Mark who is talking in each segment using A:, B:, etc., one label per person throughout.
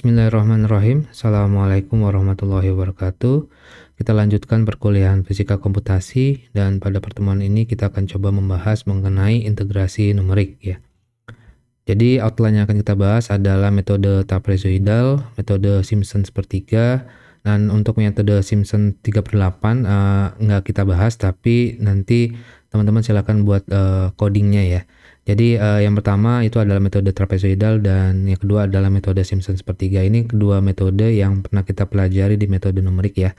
A: Bismillahirrahmanirrahim. Assalamualaikum warahmatullahi wabarakatuh. Kita lanjutkan perkuliahan fisika komputasi dan pada pertemuan ini kita akan coba membahas mengenai integrasi numerik ya. Jadi outline yang akan kita bahas adalah metode trapezoidal, metode Simpson sepertiga, dan untuk metode Simpson 3/8 nggak kita bahas, tapi nanti teman-teman silakan buat codingnya ya. Jadi yang pertama itu adalah metode trapezoidal dan yang kedua adalah metode Simpson sepertiga. Ini kedua metode yang pernah kita pelajari di metode numerik ya.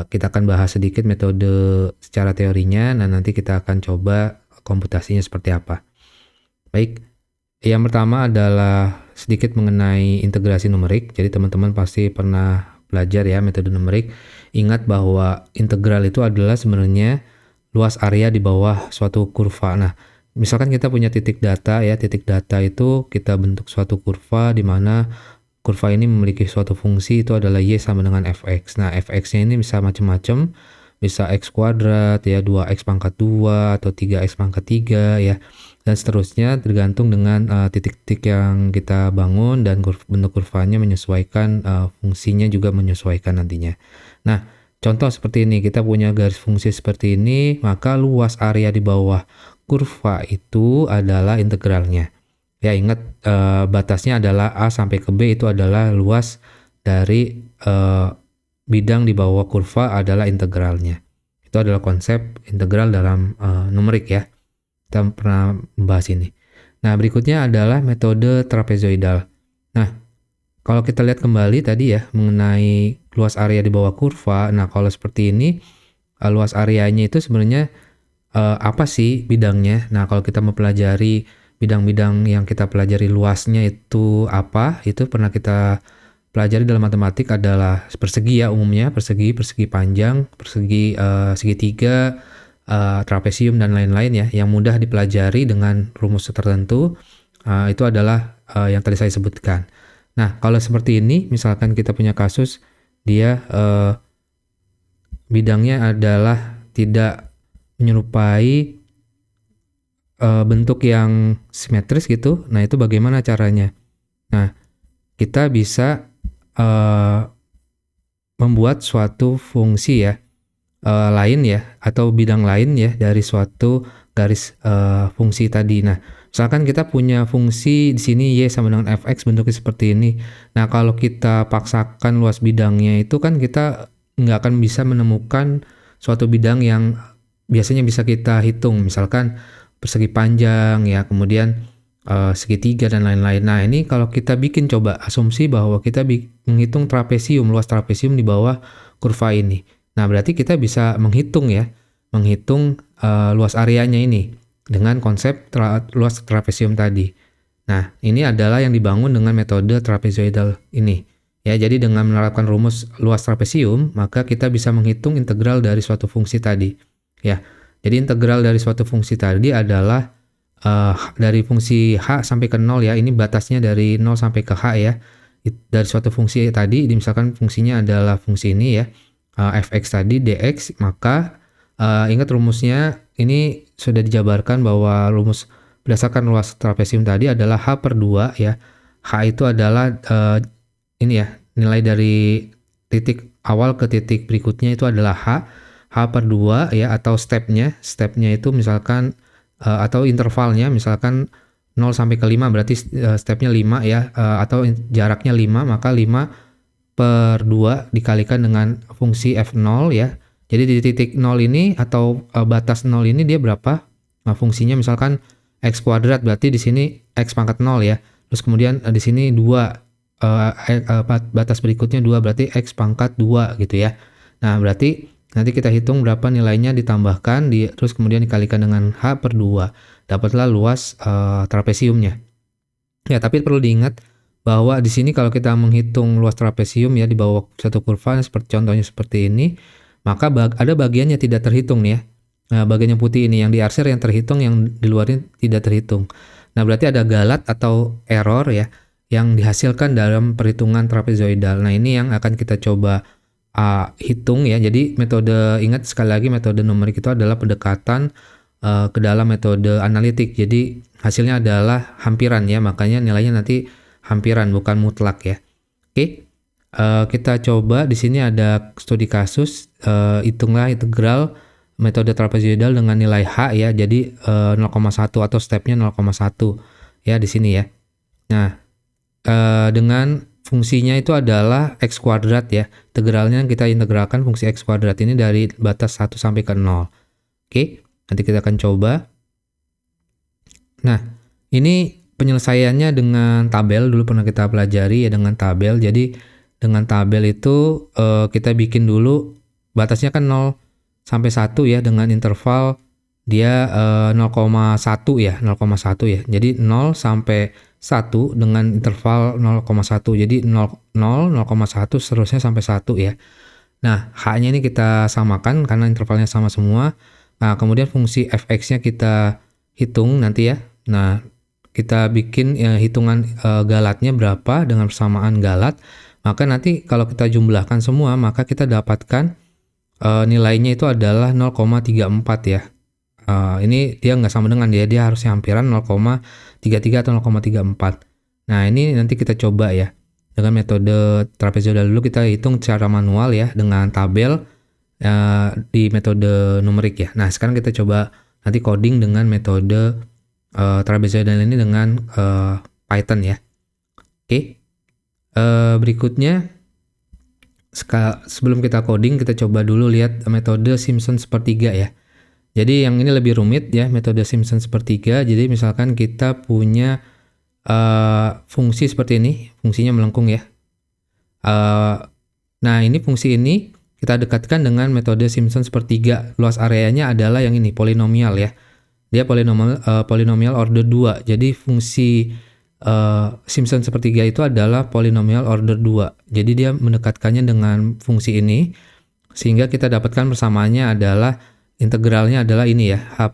A: Kita akan bahas sedikit metode secara teorinya dan nanti kita akan coba komputasinya seperti apa. Baik, yang pertama adalah sedikit mengenai integrasi numerik. Jadi teman-teman pasti pernah belajar ya metode numerik. Ingat bahwa integral itu adalah sebenarnya luas area di bawah suatu kurva. Nah, misalkan kita punya titik data ya, titik data itu kita bentuk suatu kurva di mana kurva ini memiliki suatu fungsi itu adalah y sama dengan fx. Nah, fx-nya ini bisa macam-macam, bisa x kuadrat ya, 2x pangkat 2 atau 3x pangkat 3 ya. Dan seterusnya tergantung dengan titik-titik yang kita bangun dan bentuk kurvanya menyesuaikan, fungsinya juga menyesuaikan nantinya. Nah, contoh seperti ini, kita punya garis fungsi seperti ini, maka luas area di bawah kurva itu adalah integralnya. Ya, ingat batasnya adalah A sampai ke B itu adalah luas dari bidang di bawah kurva adalah integralnya. Itu adalah konsep integral dalam numerik ya. Kita pernah membahas ini. Nah, berikutnya adalah metode trapezoidal. Nah, kalau kita lihat kembali tadi ya mengenai luas area di bawah kurva. Nah, kalau seperti ini luas areanya itu sebenarnya apa sih bidangnya? Nah, kalau kita mempelajari bidang-bidang yang kita pelajari luasnya itu apa? Itu pernah kita pelajari dalam matematik adalah persegi ya umumnya, persegi panjang, persegi segitiga, trapesium dan lain-lain ya, yang mudah dipelajari dengan rumus tertentu. Itu adalah yang tadi saya sebutkan. Nah, kalau seperti ini, misalkan kita punya kasus dia bidangnya adalah tidak menyerupai bentuk yang simetris gitu. Nah, itu bagaimana caranya? Nah, kita bisa membuat suatu fungsi ya lain ya, atau bidang lain ya dari suatu garis fungsi tadi. Nah, misalkan kita punya fungsi di sini y sama dengan fx bentuknya seperti ini. Nah, kalau kita paksakan luas bidangnya itu kan kita nggak akan bisa menemukan suatu bidang yang biasanya bisa kita hitung. Misalkan persegi panjang ya, kemudian segitiga dan lain-lain. Nah, ini kalau kita bikin coba asumsi bahwa kita menghitung trapesium, luas trapesium di bawah kurva ini. Nah, berarti kita bisa menghitung luas areanya ini dengan konsep luas trapesium tadi. Nah, ini adalah yang dibangun dengan metode trapezoidal ini. Ya, jadi dengan menerapkan rumus luas trapesium, maka kita bisa menghitung integral dari suatu fungsi tadi. Ya, jadi integral dari suatu fungsi tadi adalah dari fungsi h sampai ke 0 ya. Ini batasnya dari 0 sampai ke h ya. Dari suatu fungsi tadi, misalkan fungsinya adalah fungsi ini ya. Fx tadi dx, maka ingat rumusnya ini sudah dijabarkan bahwa rumus berdasarkan luas trapesium tadi adalah h/2 ya. H itu adalah ini ya, nilai dari titik awal ke titik berikutnya itu adalah h/2 ya, atau stepnya itu misalkan atau intervalnya misalkan 0 sampai ke 5 berarti stepnya 5 ya, atau jaraknya 5, maka 5/2 dikalikan dengan fungsi f0 ya. Jadi di titik 0 ini atau batas 0 ini dia berapa? Nah, fungsinya misalkan x kuadrat, berarti di sini x pangkat 0 ya. Terus kemudian di sini 2, batas berikutnya 2 berarti x pangkat 2 gitu ya. Nah, berarti nanti kita hitung berapa nilainya ditambahkan terus kemudian dikalikan dengan h/2. Dapatlah luas trapesiumnya. Ya, tapi perlu diingat bahwa di sini kalau kita menghitung luas trapesium ya di bawah satu kurva contohnya seperti ini, maka ada bagian yang tidak terhitung nih ya. Nah, bagian yang putih ini yang di arsir yang terhitung, yang di luar ini tidak terhitung. Nah, berarti ada galat atau error ya yang dihasilkan dalam perhitungan trapezoidal. Nah, ini yang akan kita coba hitung ya. Jadi ingat sekali lagi metode numerik itu adalah pendekatan ke dalam metode analitik. Jadi hasilnya adalah hampiran ya, makanya nilainya nanti hampiran bukan mutlak ya. Oke. Kita coba di sini ada studi kasus, hitunglah integral metode trapezoidal dengan nilai H ya. Jadi 0,1 atau stepnya 0,1 ya di sini ya. Nah, dengan fungsinya itu adalah x kuadrat ya. Integralnya kita integralkan fungsi x kuadrat ini dari batas 1 sampai ke 0. Oke, nanti kita akan coba. Nah, ini penyelesaiannya dengan tabel, dulu pernah kita pelajari ya dengan tabel. Jadi dengan tabel itu kita bikin dulu batasnya kan 0 sampai 1 ya, dengan interval dia 0,1 ya, 0,1 ya. Jadi 0 sampai 1 dengan interval 0,1. Jadi 0, 0, 0,1 seterusnya sampai 1 ya. Nah, H-nya ini kita samakan karena intervalnya sama semua. Nah, kemudian fungsi fx-nya kita hitung nanti ya. Nah, kita bikin hitungan galatnya berapa dengan persamaan galat. Maka nanti kalau kita jumlahkan semua, maka kita dapatkan nilainya itu adalah 0,34 ya. Ini dia nggak sama dengan dia harusnya hampiran 0,33 atau 0,34. Nah, ini nanti kita coba ya. Dengan metode trapezoidal dulu kita hitung secara manual ya dengan tabel di metode numerik ya. Nah, sekarang kita coba nanti coding dengan metode trapezoidal ini dengan Python ya. Oke. Berikutnya sebelum kita coding kita coba dulu lihat metode Simpson sepertiga ya. Jadi yang ini lebih rumit ya, metode Simpson sepertiga. Jadi misalkan kita punya fungsi seperti ini, fungsinya melengkung ya. Nah, ini fungsi ini kita dekatkan dengan metode Simpson sepertiga. Luas areanya adalah yang ini, polinomial ya. Dia polinomial order 2. Jadi fungsi Simpson sepertiga itu adalah polinomial order 2. Jadi dia mendekatkannya dengan fungsi ini sehingga kita dapatkan persamaannya adalah integralnya adalah ini ya, H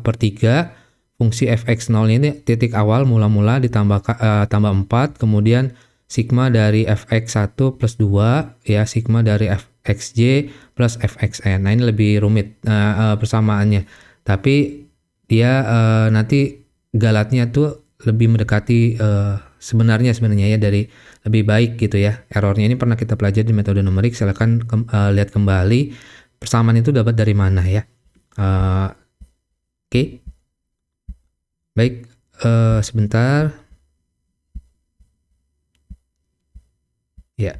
A: per 3 fungsi fx0 ini titik awal mula-mula ditambah tambah 4, kemudian sigma dari fx1 plus 2 ya, sigma dari fxj plus fxn. Nah, ini lebih rumit persamaannya. Tapi dia nanti galatnya tuh lebih mendekati sebenarnya ya, dari lebih baik gitu ya. Errornya ini pernah kita pelajari di metode numerik. Silakan lihat kembali persamaan itu dapat dari mana ya. Oke. Baik, sebentar. Ya.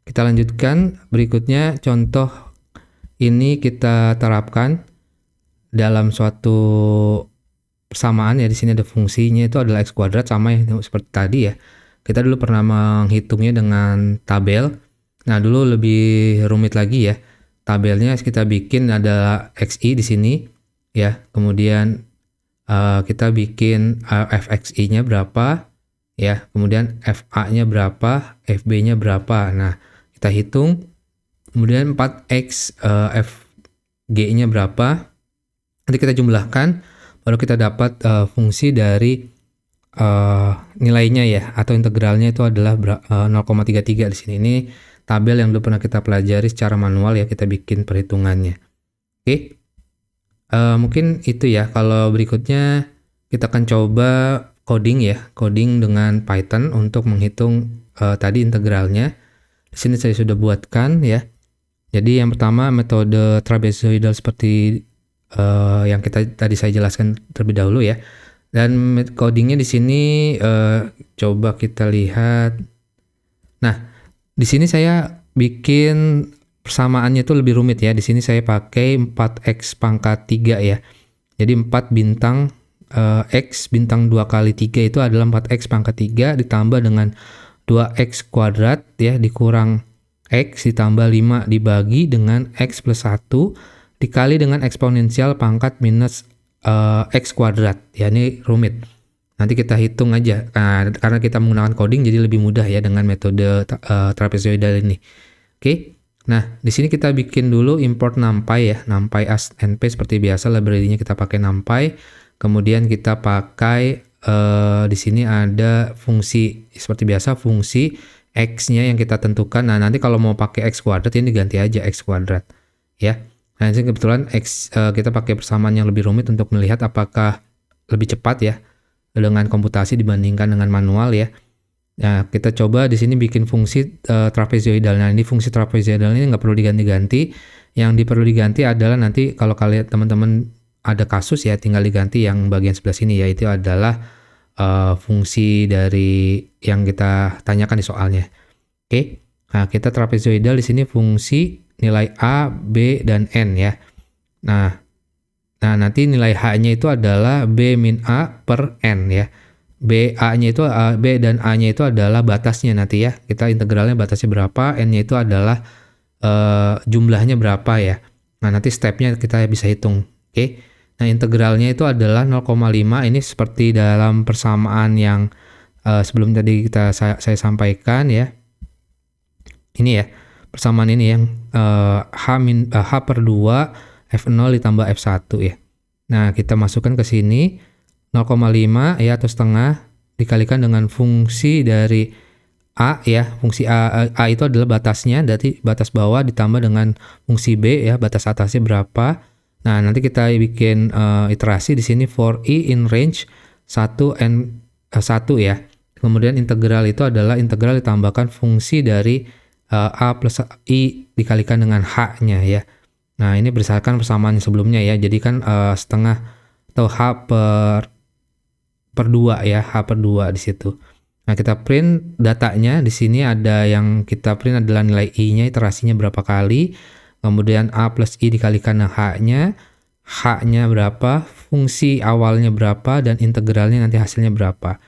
A: Kita lanjutkan. Berikutnya contoh ini kita terapkan dalam suatu persamaan ya. Di sini ada fungsinya itu adalah x kuadrat sama yang seperti tadi ya. Kita dulu pernah menghitungnya dengan tabel. Nah, dulu lebih rumit lagi ya. Tabelnya kita bikin ada xi di sini ya. Kemudian kita bikin fxi-nya berapa ya. Kemudian fa-nya berapa, fb-nya berapa. Nah, kita hitung. Kemudian 4x fg-nya berapa. Nanti kita jumlahkan, baru kita dapat fungsi dari nilainya ya, atau integralnya itu adalah 0,33 di sini. Ini tabel yang dulu pernah kita pelajari secara manual ya, kita bikin perhitungannya. Oke, mungkin itu ya. Kalau berikutnya kita akan coba coding ya, coding dengan Python untuk menghitung tadi integralnya. Di sini saya sudah buatkan ya. Jadi yang pertama metode trapezoidal seperti yang tadi saya jelaskan terlebih dahulu ya. Dan codingnya di sini coba kita lihat. Nah, di sini saya bikin persamaannya itu lebih rumit ya. Di sini saya pakai 4x pangkat 3 ya. Jadi 4 bintang x bintang 2 kali 3 itu adalah 4x pangkat 3 ditambah dengan 2x kuadrat ya, dikurang x ditambah 5 dibagi dengan x plus 1 dikali dengan eksponensial pangkat minus x kuadrat. Ya, ini rumit. Nanti kita hitung aja. Nah, karena kita menggunakan coding jadi lebih mudah ya dengan metode trapezoidal ini. Oke. Nah, di sini kita bikin dulu import numpy ya. Numpy as np seperti biasa, library-nya kita pakai numpy. Kemudian kita pakai di sini ada fungsi seperti biasa, fungsi x-nya yang kita tentukan. Nah, nanti kalau mau pakai x kuadrat ini ganti aja x kuadrat ya. Nah, ini kebetulan kita pakai persamaan yang lebih rumit untuk melihat apakah lebih cepat ya dengan komputasi dibandingkan dengan manual ya. Nah, kita coba di sini bikin fungsi trapezoidal. Nah, ini fungsi trapezoidal ini nggak perlu diganti-ganti. Yang perlu diganti adalah nanti kalau kalian teman-teman ada kasus ya, tinggal diganti yang bagian sebelah sini, yaitu adalah fungsi dari yang kita tanyakan di soalnya. Oke. Nah, kita trapezoidal di sini fungsi nilai A, B, dan N ya. Nah, nanti nilai H-nya itu adalah B min A per N ya. B dan A-nya itu adalah batasnya nanti ya. Kita integralnya batasnya berapa, N-nya itu adalah jumlahnya berapa ya. Nah, nanti stepnya kita bisa hitung. Oke. Nah, integralnya itu adalah 0,5. Ini seperti dalam persamaan yang sebelum tadi saya sampaikan ya. Ini ya, persamaan ini yang H per 2 F0 ditambah F1 ya. Nah, kita masukkan ke sini 0,5 ya atau setengah dikalikan dengan fungsi dari A ya. Fungsi A itu adalah batasnya, berarti batas bawah ditambah dengan fungsi B ya, batas atasnya berapa. Nah, nanti kita bikin iterasi di sini for I in range 1 and 1 ya. Kemudian integral itu adalah integral ditambahkan fungsi dari A plus I dikalikan dengan H-nya ya. Nah, ini berdasarkan persamaan sebelumnya ya. Jadi kan setengah atau H per 2 ya, H per 2 di situ. Nah, kita print datanya. Di sini ada yang kita print adalah nilai I-nya, iterasinya berapa kali. Kemudian A plus I dikalikan dengan H-nya. H-nya berapa, fungsi awalnya berapa, dan integralnya nanti hasilnya berapa.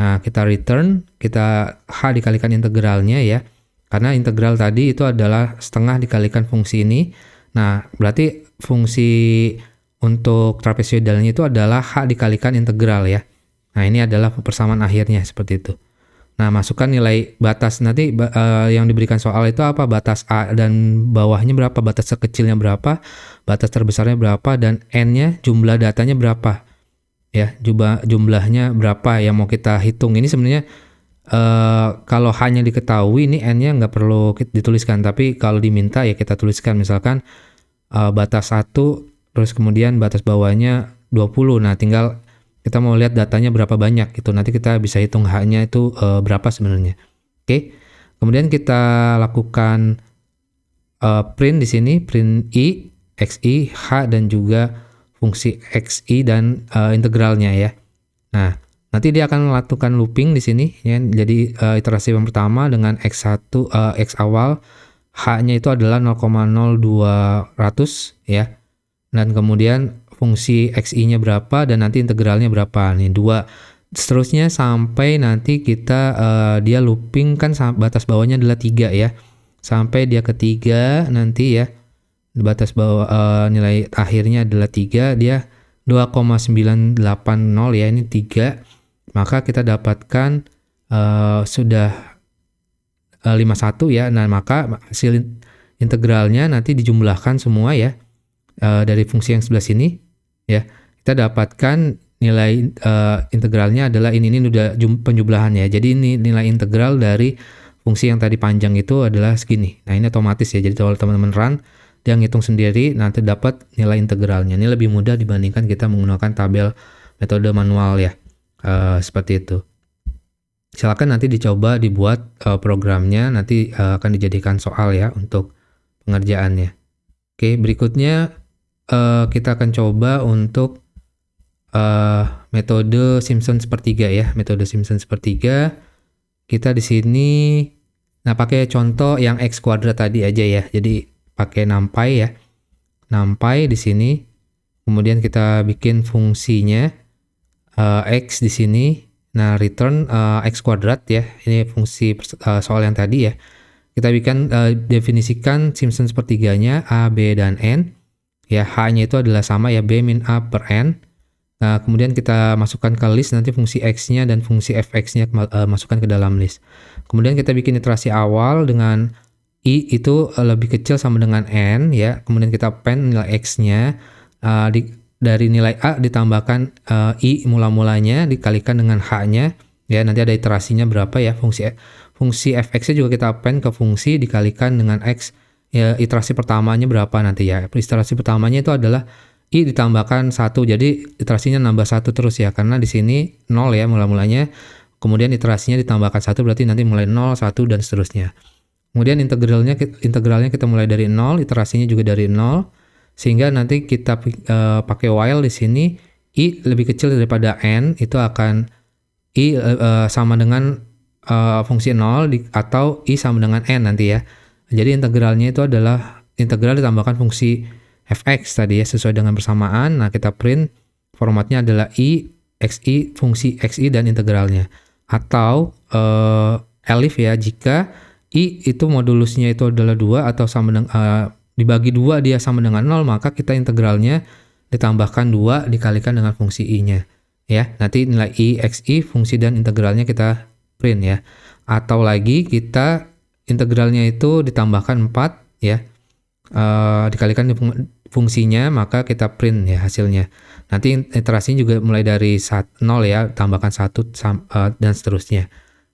A: Nah, kita return, kita H dikalikan integralnya ya. Karena integral tadi itu adalah setengah dikalikan fungsi ini. Nah, berarti fungsi untuk trapezoidalnya itu adalah H dikalikan integral ya. Nah, ini adalah persamaan akhirnya seperti itu. Nah, masukkan nilai batas nanti yang diberikan soal itu apa? Batas A dan bawahnya berapa? Batas terkecilnya berapa? Batas terbesarnya berapa? Dan N-nya jumlah datanya berapa? Ya, jumlahnya berapa yang mau kita hitung. Ini sebenarnya kalau hanya diketahui ini N-nya nggak perlu dituliskan, tapi kalau diminta ya kita tuliskan, misalkan batas 1 terus kemudian batas bawahnya 20. Nah, tinggal kita mau lihat datanya berapa banyak gitu, nanti kita bisa hitung H-nya itu berapa sebenarnya. Oke. Kemudian kita lakukan print di sini, print I, XI, H, dan juga fungsi XI dan integralnya ya. Nah, nanti dia akan melakukan looping di sini ya. Jadi iterasi yang pertama dengan X1 X awal, H-nya itu adalah 0,0200 ya. Dan kemudian fungsi XI-nya berapa dan nanti integralnya berapa. Nih 2. Seterusnya sampai nanti kita dia looping kan batas bawahnya adalah 3 ya. Sampai dia ketiga nanti ya. Batas bawah nilai akhirnya adalah 3, dia 2,980 ya, ini 3. Maka kita dapatkan sudah 51 ya. Nah, maka hasil integralnya nanti dijumlahkan semua ya dari fungsi yang sebelah sini ya. Kita dapatkan nilai integralnya adalah ini udah penjumlahan ya. Jadi ini nilai integral dari fungsi yang tadi panjang itu adalah segini. Nah, ini otomatis ya. Jadi kalau teman-teman run, dia ngitung sendiri, nanti dapat nilai integralnya. Ini lebih mudah dibandingkan kita menggunakan tabel metode manual ya. Seperti itu. Silakan nanti dicoba dibuat programnya, nanti akan dijadikan soal ya untuk pengerjaannya. Oke, berikutnya kita akan coba untuk metode Simpson sepertiga ya, metode Simpson sepertiga. Kita di sini pakai contoh yang X kuadrat tadi aja ya. Jadi pakai NumPy ya. NumPy di sini. Kemudian kita bikin fungsinya X di sini. Nah, return X kuadrat ya. Ini fungsi soal yang tadi ya. Kita bikin definisikan Simpson sepertiganya A, B, dan N. Ya, H-nya itu adalah sama ya, B min A per N. Nah, kemudian kita masukkan ke list nanti fungsi X-nya dan fungsi Fx-nya masukkan ke dalam list. Kemudian kita bikin iterasi awal dengan I itu lebih kecil sama dengan N ya. Kemudian kita append nilai X-nya dari nilai A ditambahkan I mula-mulanya dikalikan dengan H-nya ya. Nanti ada iterasinya berapa ya. Fungsi Fx-nya juga kita append ke fungsi dikalikan dengan X ya iterasi pertamanya berapa nanti ya. Iterasi pertamanya itu adalah I ditambahkan 1, jadi iterasinya nambah 1 terus ya, karena di sini 0 ya mula-mulanya, kemudian iterasinya ditambahkan 1 berarti nanti mulai 0, 1, dan seterusnya. Kemudian integralnya kita mulai dari 0, iterasinya juga dari 0, sehingga nanti kita pakai while di sini, I lebih kecil daripada N, itu akan I sama dengan fungsi 0 atau I sama dengan N nanti ya. Jadi integralnya itu adalah integral ditambahkan fungsi fx tadi ya, sesuai dengan persamaan. Nah, kita print formatnya adalah I, xi, fungsi xi, dan integralnya. Atau elif ya, jika I itu modulusnya itu adalah 2 atau sama dengan dibagi 2 dia sama dengan 0, maka kita integralnya ditambahkan 2 dikalikan dengan fungsi I-nya. Ya, nanti nilai I, xi, fungsi dan integralnya kita print ya. Atau lagi kita integralnya itu ditambahkan 4 ya, dikalikan fungsinya, maka kita print ya hasilnya. Nanti iterasinya juga mulai dari 0 ya, tambahkan 1 dan seterusnya.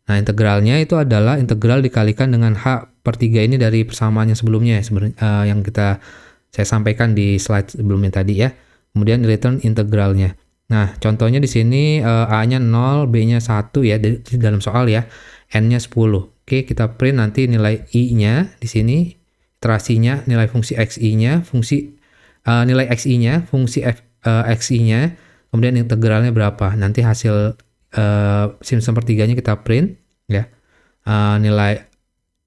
A: Nah, integralnya itu adalah integral dikalikan dengan H/3 ini dari persamaannya sebelumnya yang saya sampaikan di slide sebelumnya tadi ya. Kemudian return integralnya. Nah, contohnya di sini A-nya 0, B-nya 1 ya di dalam soal ya. N-nya 10. Oke, kita print nanti nilai I-nya di sini, iterasinya, nilai fungsi xi-nya, nilai xi-nya, fungsi xi-nya, kemudian integralnya berapa. Nanti hasil Simpson pertiganya kita print ya. Nilai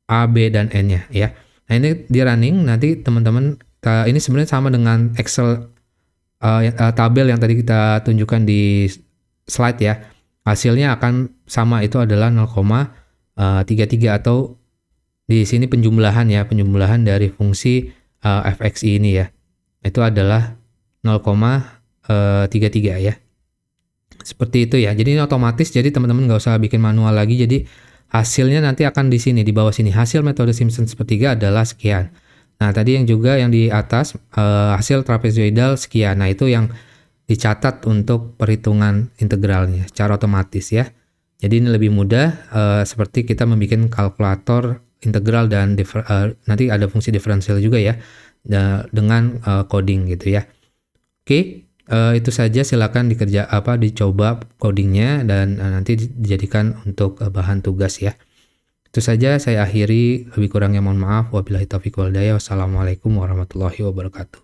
A: A, B, dan N-nya ya. Nah, ini di running nanti teman-teman, ini sebenarnya sama dengan Excel tabel yang tadi kita tunjukkan di slide ya. Hasilnya akan sama, itu adalah 0,33 atau di sini penjumlahan ya, penjumlahan dari fungsi fxi ini ya. Itu adalah 0,33 ya. Seperti itu ya. Jadi ini otomatis, jadi teman-teman nggak usah bikin manual lagi. Jadi hasilnya nanti akan di sini, di bawah sini. Hasil metode Simpson sepertiga adalah sekian. Nah, tadi yang di atas hasil trapezoidal sekian. Nah, itu yang dicatat untuk perhitungan integralnya secara otomatis ya. Jadi ini lebih mudah, seperti kita membuat kalkulator integral dan nanti ada fungsi diferensial juga ya, dengan coding gitu ya. Oke, itu saja. Silakan dicoba codingnya dan nanti dijadikan untuk bahan tugas ya. Itu saja, saya akhiri. Lebih kurangnya mohon maaf. Wabillahi taufiq wal hidayah. Wassalamualaikum warahmatullahi wabarakatuh.